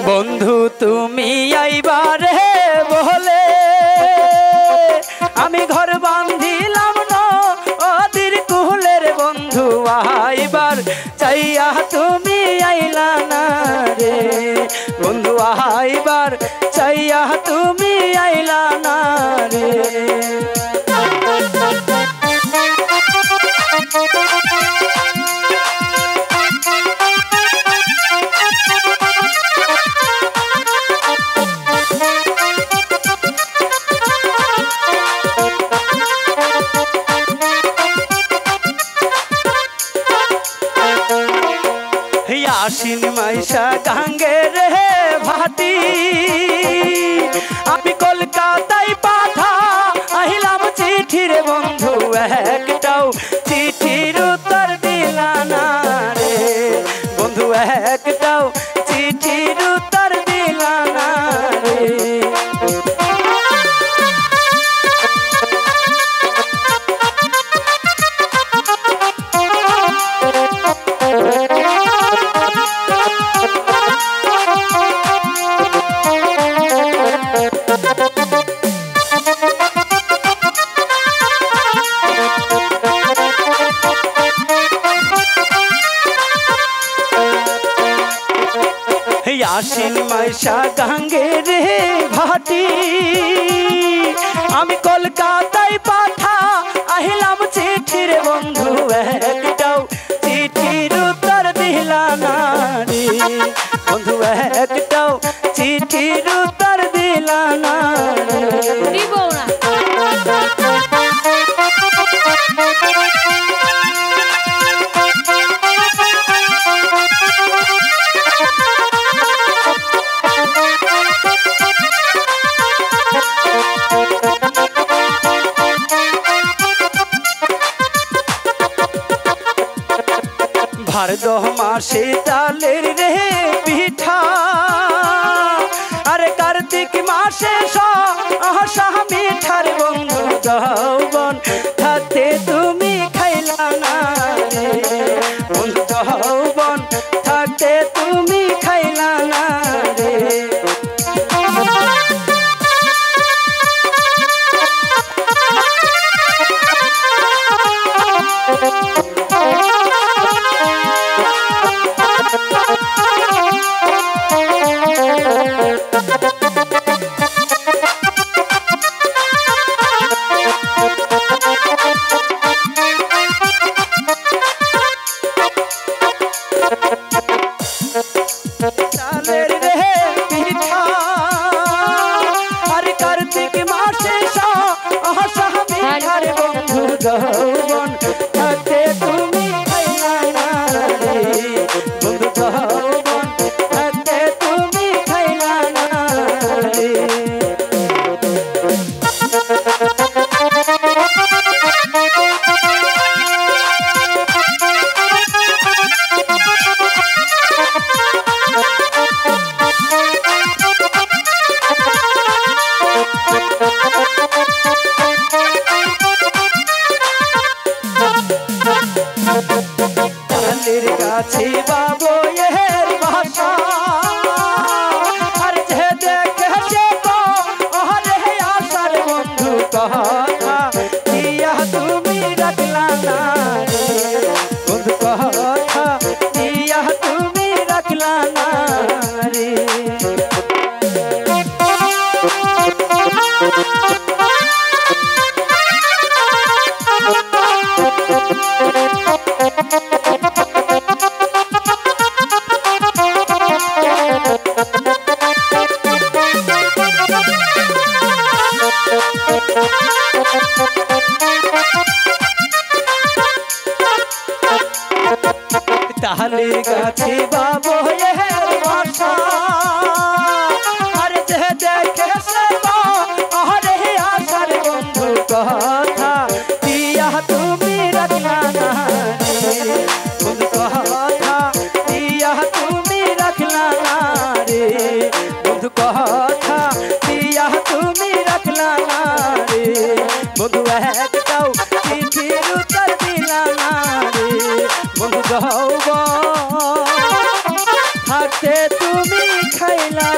বন্ধু তুমি আইবারে বলে আমি ঘর বাঁধিলাম নদীর কুলের বন্ধু আইবার চাইয়া তুমি আইলা না রে বন্ধু আইবার চাইয়া তুমি আইলা না রে আশ্বিন মাইশা গাঙ্গে রে ভাটি আমি কলকাতায় পাঠা আহিলাম চিঠি রে বন্ধু একটাও চিঠির উত্তর দিলা না রে বন্ধু একটাও চিঠির উত্তর দিলা না রে আশ্বিন মাইশা গাঙ্গে রে ভাটি আমি কলকাতায় পাঠা আহিলাম চিঠি রে বন্ধু একটাও চিঠির উত্তর দিলা না রে বন্ধু একটাও চিঠির উত্তর দিলা না রে ভাদ্র মাসে চালের রে পিঠা আরে কার্তিক মাসে সহসা মিঠার বন্ধু যৌবন থাকতে তুমি খাইলা না রে বন্ধু যৌবন থাকতে তুমি খাইলা না রে খাইলাম